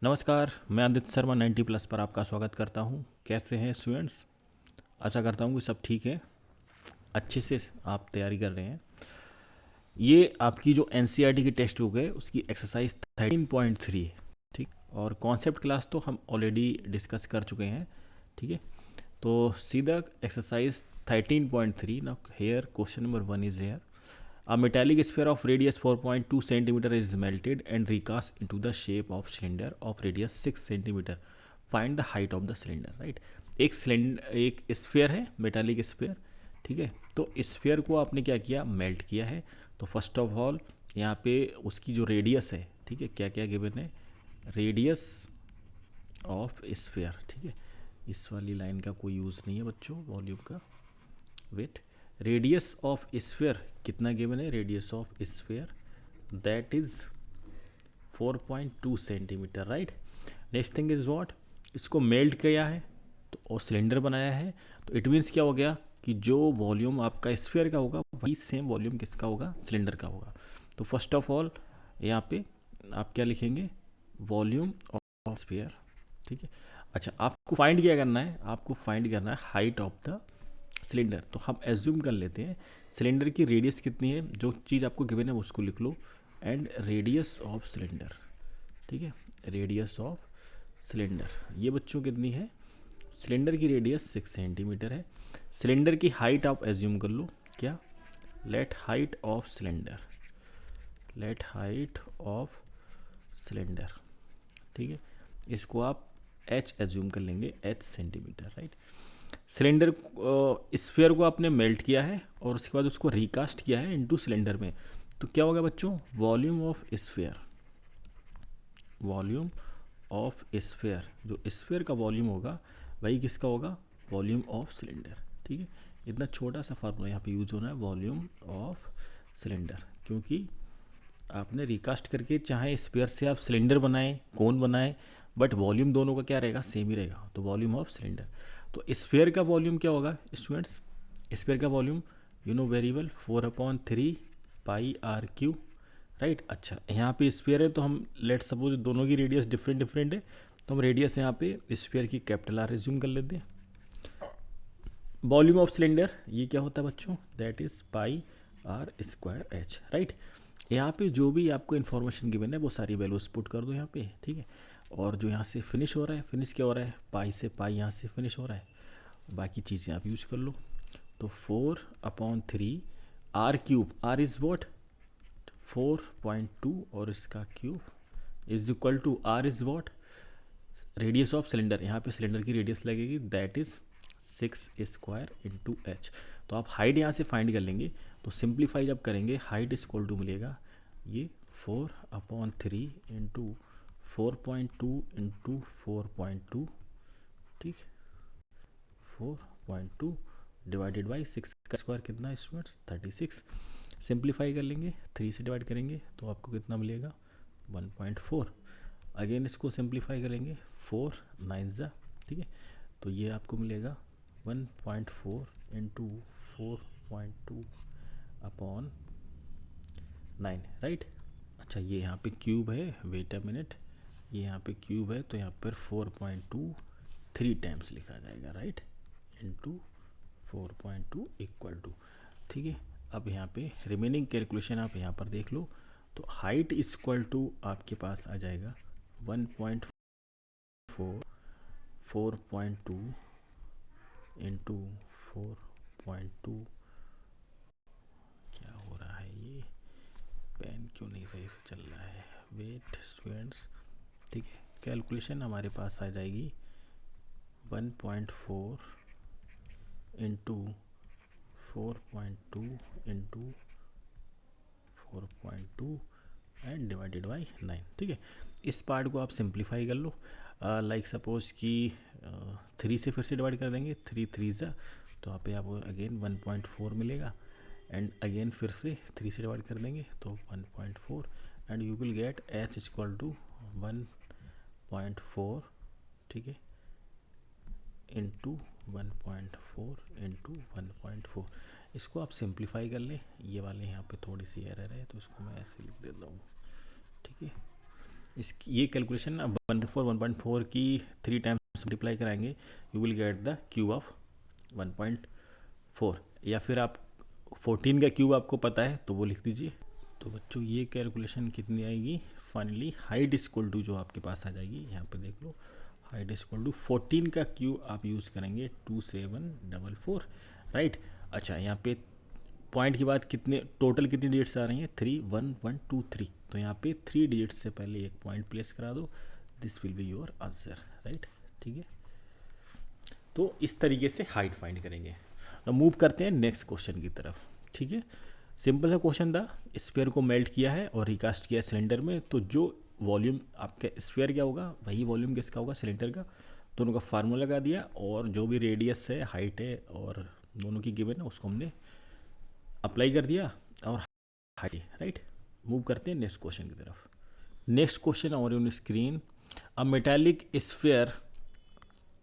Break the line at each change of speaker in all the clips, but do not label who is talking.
नमस्कार, मैं आदित्य शर्मा 90 प्लस पर आपका स्वागत करता हूं। कैसे हैं स्टूडेंट्स? आशा करता हूं कि सब ठीक है, अच्छे से आप तैयारी कर रहे हैं। ये आपकी जो एनसीईआरटी की टेक्स्ट बुक है उसकी एक्सरसाइज 13.3 है, ठीक। और कॉन्सेप्ट क्लास तो हम ऑलरेडी डिस्कस कर चुके हैं, ठीक है। तो सीधा एक्सरसाइज 13.3 ना। Here question number 1 is here. A metallic sphere of radius 4.2 centimeter is melted and recast into the shape of cylinder of radius 6 centimeter. Find the height of the cylinder, right? एक sphere है, metallic sphere, ठीक है। तो sphere को आपने क्या किया, melt किया है। तो फर्स्ट ऑफ ऑल यहाँ पे उसकी जो रेडियस है, ठीक है, क्या क्या गिवन है, रेडियस ऑफ स्फीयर, ठीक है। इस वाली लाइन का कोई यूज़ नहीं है बच्चों, वॉल्यूम का। वेट, रेडियस ऑफ स्फीयर कितना गिवन है, radius of sphere that is 4.2 centimetre, right. Next thing is what, इसको मेल्ट किया है तो और सिलेंडर बनाया है। तो इट मीन्स क्या हो गया कि जो वॉल्यूम आपका स्फीयर का होगा वही सेम वॉल्यूम किसका होगा, सिलेंडर का होगा। तो फर्स्ट ऑफ ऑल यहाँ पे आप क्या लिखेंगे, वॉल्यूम ऑफ स्फीयर, ठीक है। अच्छा, आपको फाइंड क्या करना है, आपको फाइंड करना है हाइट ऑफ द सिलेंडर। तो हम एज्यूम कर लेते हैं सिलेंडर की रेडियस कितनी है, जो चीज़ आपको गिवन है उसको लिख लो। एंड रेडियस ऑफ सिलेंडर, ठीक है, रेडियस ऑफ सिलेंडर ये बच्चों कितनी है, सिलेंडर की रेडियस 6 सेंटीमीटर है। सिलेंडर की हाइट आप एज्यूम कर लो, क्या, let height of cylinder, let height of cylinder, ठीक है। इसको आप एच एज्यूम कर लेंगे, H centimetre, right. Cylinder sphere को आपने मेल्ट किया है और उसके बाद उसको रिकास्ट किया है इनटू सिलेंडर में। तो क्या होगा बच्चों, volume of sphere, volume of sphere, जो स्फीयर का वॉल्यूम होगा वही किसका होगा, वॉल्यूम ऑफ सिलेंडर, ठीक है। इतना छोटा सा फार्मूला यहाँ पे यूज होना है, वॉल्यूम ऑफ सिलेंडर, क्योंकि आपने रिकास्ट करके चाहे स्फीयर से आप सिलेंडर बनाएं, कोन बनाएं, बट वॉल्यूम दोनों का क्या रहेगा, सेम ही रहेगा। तो वॉल्यूम ऑफ सिलेंडर, तो स्फीयर का वॉल्यूम क्या होगा स्टूडेंट्स, स्फीयर का volume you know very well 4/3 pi R cube, right. अच्छा, यहाँ पे स्फीयर है तो हम लेट सपोज दोनों की रेडियस डिफरेंट डिफरेंट है, तो हम रेडियस यहाँ पे स्फीयर की कैपिटल आर रिज्यूम कर लेते हैं। वॉल्यूम ऑफ सिलेंडर ये क्या होता है बच्चों, that is pi R square H, right. यहाँ पे जो भी आपको इन्फॉर्मेशन गिवन है वो सारी वैल्यूज पुट कर दो यहाँ पे, ठीक है। और जो यहाँ से फिनिश हो रहा है, फिनिश क्या हो रहा है, पाई से पाई यहाँ से फिनिश हो रहा है, बाकी चीज़ें आप यूज कर लो। तो 4/3 R cube, R is what 4.2 और इसका cube is equal to R is what, radius of cylinder, यहाँ पे सिलेंडर की रेडियस लगेगी that is 6 square into H. तो आप हाइट यहाँ से फाइंड कर लेंगे, तो सिंप्लीफाई जब करेंगे हाइट इज इक्वल टू मिलेगा ये 4/3 इंटू 4.2 इंटू 4.2, ठीक, 4.2 डिवाइडेड बाई 6 का स्क्वायर कितना स्टूडेंट्स 36। सिंप्लीफाई कर लेंगे, 3 से डिवाइड करेंगे तो आपको कितना मिलेगा 1.4। अगेन इसको सिंप्लीफाई करेंगे, 4 9 ज़ा, ठीक है। तो ये आपको मिलेगा 1.4 इंटू 4.2 अपॉन 9, राइट। अच्छा, ये यहाँ पे क्यूब है, वेट अ मिनट, ये यहाँ पे क्यूब है तो यहाँ पर 4.2 3 टाइम्स लिखा जाएगा, राइट, इंटू 4.2 इक्वल टू, ठीक है। अब यहाँ पे रिमेनिंग कैलकुलेशन आप यहाँ पर देख लो, तो हाइट इक्वल टू आपके पास आ जाएगा 1.4 4.2 इंटू 4.2, क्या हो रहा है, ये पेन क्यों नहीं सही से चल रहा है, वेट स्टूडेंट्स, ठीक है। कैलकुलेशन हमारे पास आ जाएगी 1.4 into 4.2 into 4.2 and divided by 9, ठीक है। इस पार्ट को आप सिंप्लीफाई कर लो, लाइक सपोज कि 3 से फिर से डिवाइड कर देंगे, 3 3 ज़ा, तो यहाँ पे आपको अगेन 1.4 मिलेगा, एंड अगेन फिर से 3 से डिवाइड कर देंगे तो 1.4, and you will get H equal to 1.4, ठीक है, इंटू 1.4 इंटू 1.4। इसको आप सिंप्लीफाई कर लें, ये वाले यहाँ पे थोड़ी सी एरर है तो इसको मैं ऐसे लिख देता हूँ, ठीक है। इसकी ये कैलकुलेशन ना 1.4 की 3 टाइम्स मल्टीप्लाई कराएंगे, you will get the cube of 1.4, या फिर आप 14 का क्यूब आपको पता है तो वो लिख दीजिए। तो बच्चों ये कैलकुलेशन कितनी आएगी, फाइनली हाइट इक्वल टू जो आपके पास आ जाएगी, यहाँ पे देख लो, हाइट इक्वल टू 14 का क्यूब आप यूज़ करेंगे 2744, राइट। अच्छा, यहाँ पे पॉइंट की बात, कितने टोटल कितनी डिजिट्स आ रही हैं, 3 1 1 2 3, तो यहाँ पे 3 डिजिट्स से पहले एक पॉइंट प्लेस करा दो, this will be your answer, right. ठीक है, तो इस तरीके से हाइट फाइंड करेंगे। अब मूव करते हैं नेक्स्ट क्वेश्चन की तरफ। ठीक है, सिंपल सा क्वेश्चन था, स्फीयर को मेल्ट किया है और रिकास्ट किया सिलेंडर में, तो जो वॉल्यूम आपका स्फीयर क्या होगा वही वॉल्यूम किसका होगा, सिलेंडर का। दोनों का फार्मूला लगा दिया, और जो भी रेडियस है, हाइट है और दोनों की गिवन है, उसको हमने अप्लाई कर दिया और हाइट, राइट। मूव करते हैं नेक्स्ट क्वेश्चन की तरफ। Next question on screen, a metallic sphere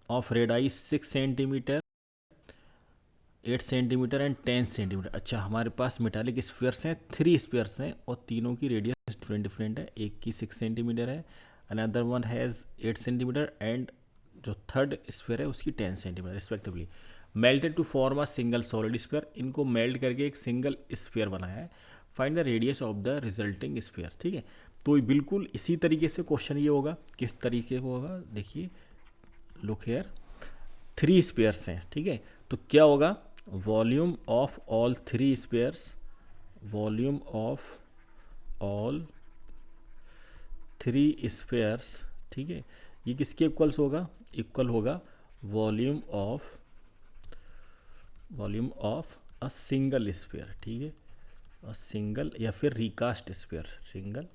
of radii 6 centimetre, 8 centimetre and 10 centimetre. अच्छा, हमारे पास मेटालिक स्फीयर्स हैं, 3 स्फीयर्स हैं और तीनों की रेडियस डिफरेंट है। एक की 6 सेंटीमीटर है, another one has 8 centimetre and जो थर्ड स्फीयर है उसकी 10 centimetre respectively. Melted to form a single solid sphere, इनको मेल्ट करके एक सिंगल स्फीयर बनाया है। Find the radius of the resulting sphere. ठीक है, तो बिल्कुल इसी तरीके से क्वेश्चन ये होगा, किस तरीके को होगा देखिए, लुक हेयर, 3 स्फीयर्स हैं। ठीक है, तो क्या होगा, volume of all 3 spheres, volume of all 3 spheres, ठीक है, ये किसके इक्वल्स होगा, इक्वल होगा volume of a single sphere. ठीक है, अ सिंगल या फिर रिकास्ट स्फीयर, सिंगल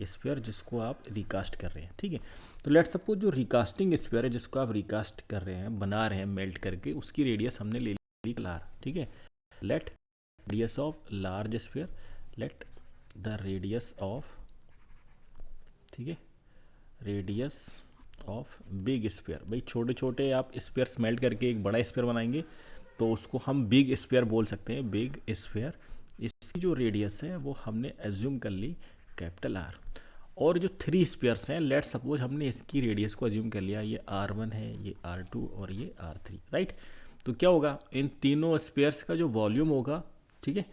स्फीयर जिसको आप रिकास्ट कर रहे हैं। ठीक है, तो लेट सपोज जो रिकास्टिंग स्फीयर है जिसको आप रिकास्ट कर रहे हैं, बना रहे हैं मेल्ट करके, उसकी रेडियस हमने ले ली लार। ठीक है, let radius of large sphere, let the radius of, ठीक है, रेडियस ऑफ बिग स्फीयर। भाई छोटे छोटे आप स्फीयर्स मेल्ट करके एक बड़ा स्फीयर बनाएंगे तो उसको हम बिग स्फीयर बोल सकते हैं, बिग स्फीयर। इसकी जो रेडियस है वो हमने एज्यूम कर ली कैपिटल आर। और जो 3 स्फीयर्स हैं, लेट सपोज हमने इसकी रेडियस को एज्यूम कर लिया, ये R1 है, ये R2 और ये R3, राइट। तो क्या होगा, इन तीनों स्फीयर्स का जो वॉल्यूम होगा, ठीक है,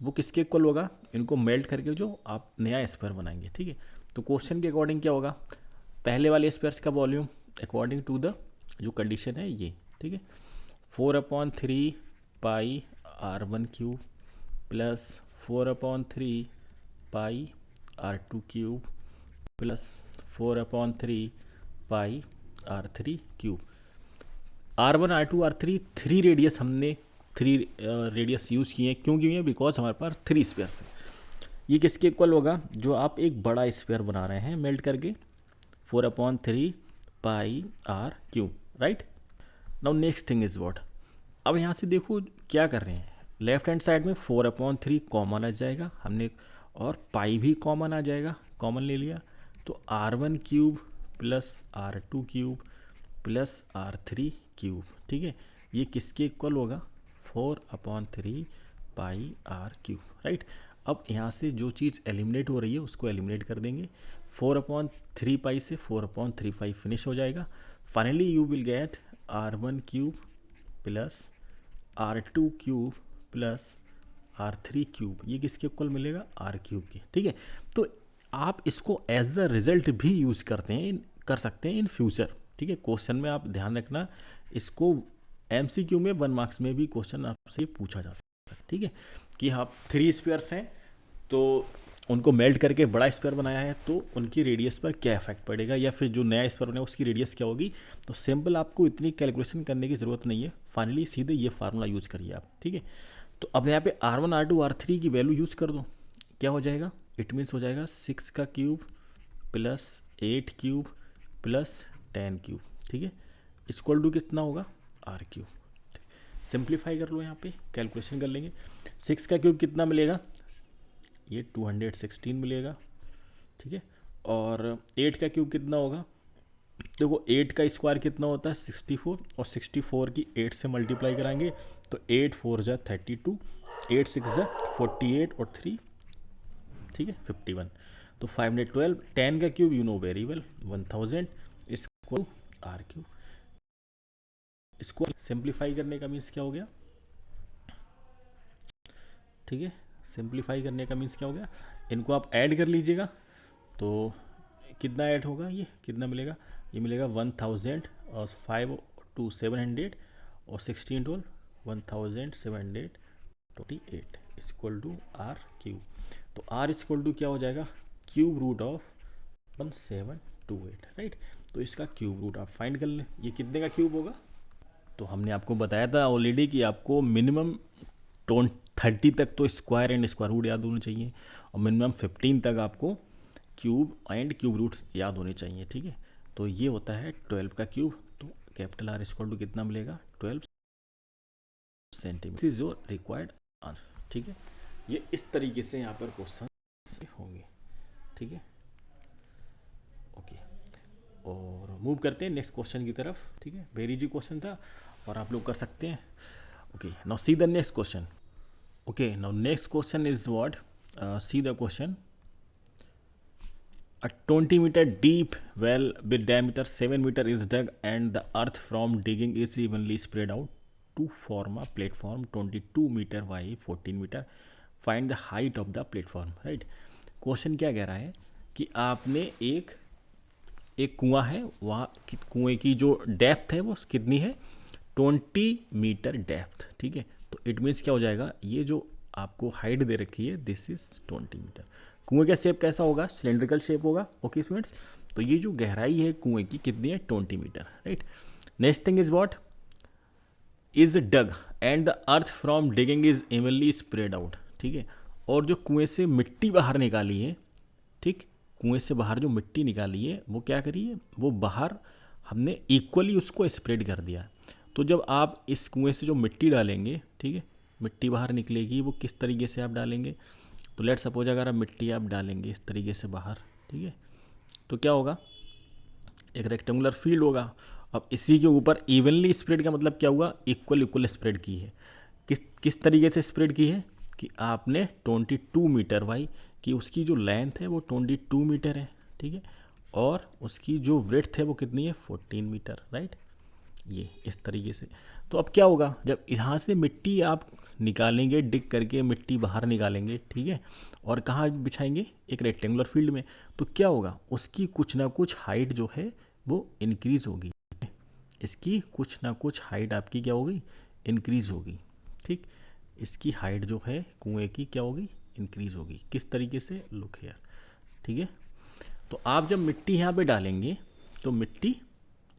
वो किसके इक्वल होगा, इनको मेल्ट करके जो आप नया स्फीयर बनाएंगे। ठीक है, तो क्वेश्चन के अकॉर्डिंग क्या होगा, पहले वाले स्फीयर्स का वॉल्यूम अकॉर्डिंग टू द जो कंडीशन है ये, ठीक है, 4/3 पाई R1 क्यूब प्लस 4/3 पाई R2 क्यूब प्लस 4/3 पाई R3 cube. R1 R2 R3 3 radius हमने 3 रेडियस यूज़ किए हैं, क्यों किए हैं, बिकॉज हमारे पास 3 स्फीयर्स हैं। ये किसके इक्वल होगा, जो आप एक बड़ा स्फीयर बना रहे हैं मेल्ट करके, 4/3 पाई R cube, right. Now next thing is what, अब यहाँ से देखो क्या कर रहे हैं, लेफ्ट हैंड साइड में 4/3 कॉमन आ जाएगा हमने, और पाई भी कॉमन आ जाएगा, कॉमन ले लिया, तो R1 cube plus R2 cube plus R3 cube. ठीक है, ये किसके इक्वल होगा, 4/3 पाई R क्यूब, राइट। अब यहाँ से जो चीज़ एलिमिनेट हो रही है उसको एलिमिनेट कर देंगे, 4/3 पाई से 4/3 पाई फिनिश हो जाएगा। Finally you will gate R1 cube plus R2 cube plus R3 cube, ये किसके इक्वल मिलेगा, R क्यूब के। ठीक है, तो आप इसको एज अ रिजल्ट भी यूज़ कर सकते हैं इन फ्यूचर। ठीक है, क्वेश्चन में आप ध्यान रखना, इसको MCQ में 1 मार्क्स में भी क्वेश्चन आपसे पूछा जा सकता है। ठीक है, कि हाँ 3 स्फीयर्स हैं तो उनको मेल्ट करके बड़ा स्फीयर बनाया है, तो उनकी रेडियस पर क्या इफेक्ट पड़ेगा, या फिर जो नया स्फीयर बना उसकी रेडियस क्या होगी। तो सिंपल, आपको इतनी कैलकुलेशन करने की ज़रूरत नहीं है, फाइनली सीधे ये फार्मूला यूज़ करिए आप। ठीक है, तो अब यहाँ पे R1 R2 R3 की वैल्यू यूज़ कर दो, क्या हो जाएगा, इट मीन्स हो जाएगा 6 का cube plus 8 cube plus 10 cube. ठीक है, इक्वल टू कितना होगा, R क्यूब। सिंप्लीफाई कर लो, यहाँ पे कैलकुलेशन कर लेंगे, 6 का क्यूब कितना मिलेगा, ये 216 मिलेगा। ठीक है, और 8 का क्यूब कितना होगा, देखो 8 का स्क्वायर कितना होता है 64, और 64 की 8 से मल्टीप्लाई कराएंगे तो 8 4 जा 32, 8 6 जा 48 और 3, ठीक है 51। तो 512 10 का cube you know very well 1000 इसको आर क्यूब। इसको सिंप्लीफाई करने का मीन्स क्या हो गया, ठीक है, सिंप्लीफाई करने का मीन्स क्या हो गया, इनको आप ऐड कर लीजिएगा तो कितना ऐड होगा, ये कितना मिलेगा, ये मिलेगा 1000 और 5 to 700 और 16 12 1728 इक्वल टू आर क्यूब। तो आर इक्वल टू क्या हो जाएगा, क्यूब रूट ऑफ 1728, राइट। तो इसका क्यूब रूट आप फाइंड कर लें, ये कितने का क्यूब होगा। तो हमने आपको बताया था ऑलरेडी कि आपको मिनिमम 30 तक तो स्क्वायर एंड स्क्वायर रूट याद होने चाहिए और मिनिमम 15 तक आपको क्यूब एंड क्यूब रूट्स याद होने चाहिए, ठीक है। तो ये होता है 12 का क्यूब। तो कैपिटल आर इक्वल टू कितना मिलेगा, 12 centimetre is your required answer, ठीक है। ये इस तरीके से यहाँ पर क्वेश्चन होंगे, ठीक है, ओके। और मूव करते हैं नेक्स्ट क्वेश्चन की तरफ, ठीक है। वेरी इजी क्वेश्चन था और आप लोग कर सकते हैं, okay. Now see the next question, okay, now next question is what, see the question. A 20-meter deep well with diameter 7 meter is dug and the earth from digging is evenly spread out to form a platform 22 meter by 14 meter. Find the height of the platform, right? Question क्या कह रहा है कि आपने एक कुआं है, वहाँ कुएं की जो डेप्थ है वो कितनी है, 20 मीटर डेप्थ, ठीक है। तो इट मीन्स क्या हो जाएगा, ये जो आपको हाइट दे रखी है दिस इज 20 मीटर। कुएं का शेप कैसा होगा, सिलेंड्रिकल शेप होगा, ओके स्टूडेंट्स। तो ये जो गहराई है कुएं की कितनी है, 20 metre, right. Next thing is what, is dug and the earth from digging is evenly spread out, ठीक है। और जो कुएं से मिट्टी बाहर निकाली है, ठीक, कुएं से बाहर जो मिट्टी निकाली है वो क्या करी है, वो बाहर हमने इक्वली उसको स्प्रेड कर दिया। तो जब आप इस कुएं से जो मिट्टी डालेंगे, ठीक है, मिट्टी बाहर निकलेगी, वो किस तरीके से आप डालेंगे, तो लेट सपोज अगर आप मिट्टी आप डालेंगे इस तरीके से बाहर, ठीक है, तो क्या होगा, एक रेक्टेंगुलर फील्ड होगा। अब इसी के ऊपर इवनली स्प्रेड का मतलब क्या हुआ, इक्वल स्प्रेड की है। किस तरीके से स्प्रेड की है कि आपने 22 मीटर बाई कि उसकी जो लेंथ है वो 22 मीटर है, ठीक है, और उसकी जो ब्रेड्थ है वो कितनी है, 14 मीटर, राइट। ये इस तरीके से। तो अब क्या होगा, जब यहाँ से मिट्टी आप निकालेंगे, डिग करके मिट्टी बाहर निकालेंगे, ठीक है, और कहाँ बिछाएंगे, एक रेक्टेंगुलर फील्ड में, तो क्या होगा, उसकी कुछ ना कुछ हाइट जो है वो इंक्रीज होगी, इसकी कुछ ना कुछ हाइट आपकी क्या होगी, इंक्रीज होगी, ठीक। इसकी हाइट जो है कुएं की क्या होगी, इंक्रीज होगी। किस तरीके से, लुक हियर, ठीक है। तो आप जब मिट्टी यहाँ पे डालेंगे तो मिट्टी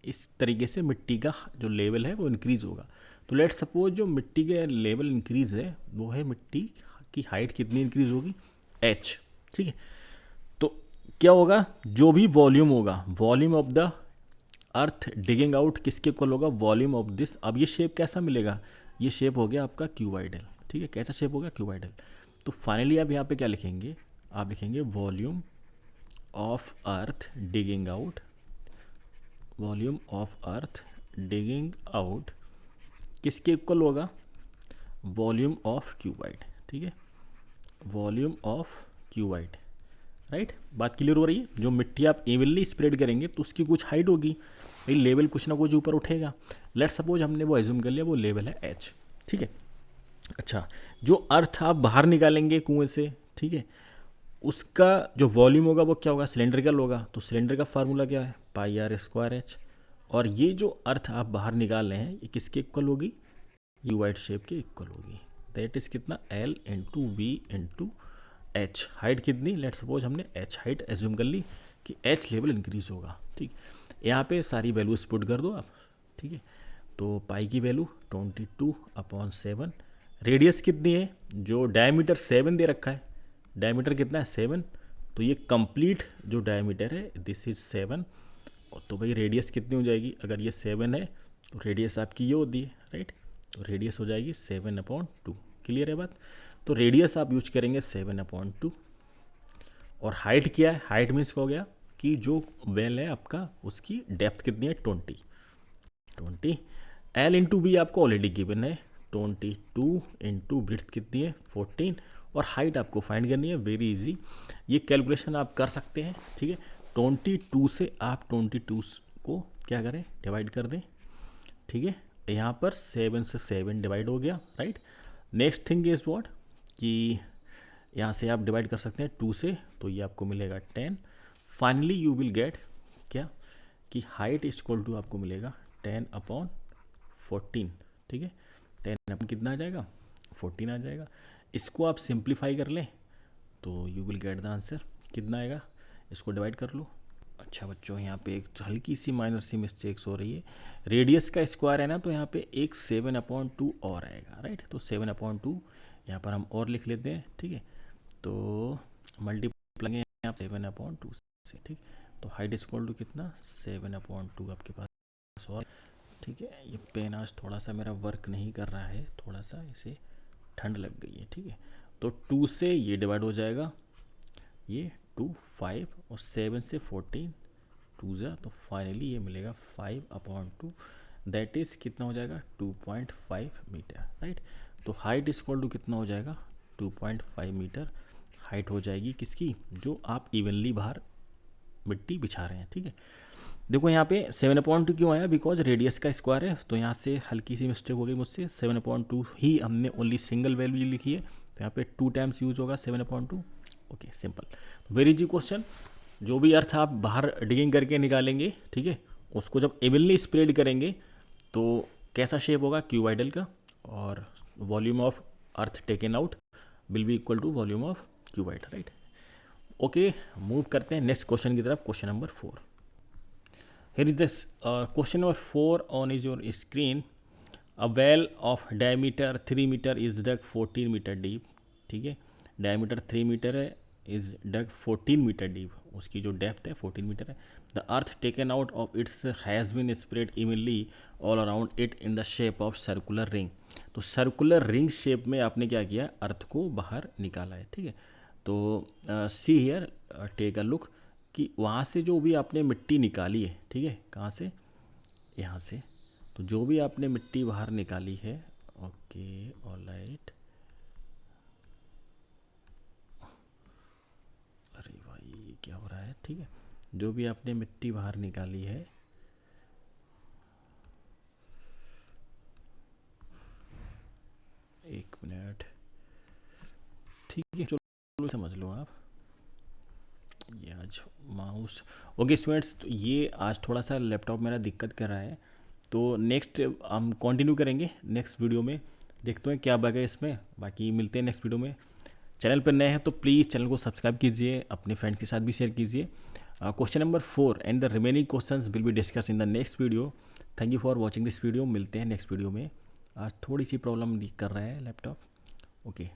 इस तरीके से, मिट्टी का जो लेवल है वो इंक्रीज़ होगा। तो लेट सपोज जो मिट्टी का लेवल इंक्रीज़ है वो है, मिट्टी की हाइट कितनी इंक्रीज़ होगी, h, ठीक है। तो क्या होगा, जो भी वॉल्यूम होगा, volume of the earth digging out किसके इक्वल होगा, वॉल्यूम ऑफ दिस। अब ये शेप कैसा मिलेगा, ये शेप हो गया आपका क्यूबाइडल, ठीक है। कैसा शेप होगा, क्यूबाइडल। तो फाइनली आप यहाँ पे क्या लिखेंगे, आप लिखेंगे volume of earth digging out, volume of earth digging out किसके इक्वल होगा, वॉल्यूम ऑफ क्यूबाइड, ठीक है, वॉल्यूम ऑफ क्यूबाइड, राइट। बात क्लियर हो रही है। जो मिट्टी आप इवनली स्प्रेड करेंगे तो उसकी कुछ हाइट होगी, भाई लेवल कुछ ना कुछ ऊपर उठेगा। लेट सपोज हमने वो एज्यूम कर लिया, वो लेवल है h, ठीक है। अच्छा, जो अर्थ आप बाहर निकालेंगे कुएं से, ठीक है, उसका जो वॉल्यूम होगा वो क्या होगा, सिलेंड्रिकल होगा। तो सिलेंडर का फार्मूला क्या है, पाई आर स्क्वायर एच। और ये जो अर्थ आप बाहर निकाल रहे हैं ये किसके इक्वल होगी, क्यूबाइड शेप के इक्वल होगी। दैट इज़ कितना, L into V into H. Height कितनी, लेट सपोज हमने h हाइट एज्यूम कर ली कि h लेवल इंक्रीज होगा, ठीक। यहाँ पे सारी वैल्यूज पुट कर दो आप, ठीक है। तो पाई की वैल्यू 22/7, रेडियस कितनी है, जो डायमीटर 7 दे रखा है, डायमीटर कितना है 7, तो ये कंप्लीट जो डायमीटर है दिस इज 7। तो भाई रेडियस कितनी हो जाएगी, अगर ये 7 है तो रेडियस आपकी ये होती है, राइट। तो रेडियस हो जाएगी 7/2, क्लियर है बात। तो रेडियस आप यूज करेंगे 7/2। और हाइट क्या है, हाइट मीन्स क्या हो गया कि जो वेल है आपका उसकी डेप्थ कितनी है, 20। एल इंटू बी आपको ऑलरेडी गिवन है, 22 इंटू ब्रेड्थ कितनी है, 14, और हाइट आपको फाइंड करनी है, वेरी इजी। ये कैलकुलेशन आप कर सकते हैं, ठीक है। 22 से आप 22 को क्या करें, डिवाइड कर दें, ठीक है। यहाँ पर 7 से 7 डिवाइड हो गया, right. Next thing is what कि यहाँ से आप डिवाइड कर सकते हैं 2 से, तो ये आपको मिलेगा 10। फाइनली यू विल गेट क्या कि हाइट इज इक्वल टू आपको मिलेगा 10/14, ठीक है। 10 अपन कितना आ जाएगा, 14 आ जाएगा। इसको आप सिंप्लीफाई कर लें तो you will get the answer, कितना आएगा, इसको डिवाइड कर लो। अच्छा बच्चों, यहाँ पे एक हल्की सी माइनर सी मिस्टेक्स हो रही है। रेडियस का स्क्वायर है ना, तो यहाँ पे एक 7/2 और आएगा, राइट। तो 7/2 यहाँ पर हम और लिख लेते हैं, ठीक है। तो मल्टीप्लाई यहाँ 7/2 से, ठीक। तो हाइट इक्वल टू कितना, 7/2 आपके पास और, ठीक है। ये पेन आज थोड़ा सा मेरा वर्क नहीं कर रहा है, थोड़ा सा इसे ठंड लग गई है, ठीक है। तो 2 से ये डिवाइड हो जाएगा, ये 2 5 और 7 से 14 2 जा, तो फाइनली ये मिलेगा 5/2, दैट इज़ कितना हो जाएगा 2.5 मीटर, राइट। तो हाइट इक्वल टू कितना हो जाएगा 2.5 मीटर हाइट हो जाएगी किसकी, जो आप इवनली बाहर मिट्टी बिछा रहे हैं, ठीक है। देखो यहाँ पे 7/2 क्यों आया, बिकॉज रेडियस का स्क्वायर है, तो यहाँ से हल्की सी मिस्टेक हो गई मुझसे, 7/2 ही हमने ओनली सिंगल वैल्यू लिखी है, तो यहाँ पे 2 टाइम्स यूज होगा 7/2। Okay, simple. Very easy question. जो भी अर्थ आप बाहर डिगिंग करके निकालेंगे, ठीक है, उसको जब इवनली स्प्रेड करेंगे तो कैसा शेप होगा क्यूबाइडल का, और volume of earth taken out will be equal to volume of cuboid, right. Okay, move करते हैं नेक्स्ट क्वेश्चन की तरफ, question number 4। Here is this question number 4 on is your screen. A well of diameter 3 metre is dug 14 metre deep, ठीक है। Diameter 3 metre है, is dug 14 metre deep, उसकी जो depth है 14 मीटर है। The earth taken out of its has been spread evenly all around it in the shape of circular ring. तो circular ring shape में आपने क्या किया, अर्थ को बाहर निकाला है, ठीक है। तो see here, take a look कि वहाँ से जो भी आपने मिट्टी निकाली है, ठीक है, कहाँ से, यहाँ से। तो जो भी आपने मिट्टी बाहर निकाली है, ओके ऑलराइट, अरे भाई क्या हो रहा है, ठीक है। जो भी आपने मिट्टी बाहर निकाली है, एक मिनट, ठीक है, चलो समझ लो आप। ये आज माउस, ओके स्टूडेंट्स, तो ये आज थोड़ा सा लैपटॉप मेरा दिक्कत कर रहा है, तो नेक्स्ट हम कंटिन्यू करेंगे नेक्स्ट वीडियो में, देखते हैं क्या बगा इसमें। बाकी मिलते हैं नेक्स्ट वीडियो में। चैनल पर नए हैं तो प्लीज़ चैनल को सब्सक्राइब कीजिए, अपने फ्रेंड्स के साथ भी शेयर कीजिए। Question number 4 and the remaining questions will be discuss in the next video. Thank you for watching this video. मिलते हैं नेक्स्ट वीडियो में। आज थोड़ी सी प्रॉब्लम कर रहा है लैपटॉप। ओके।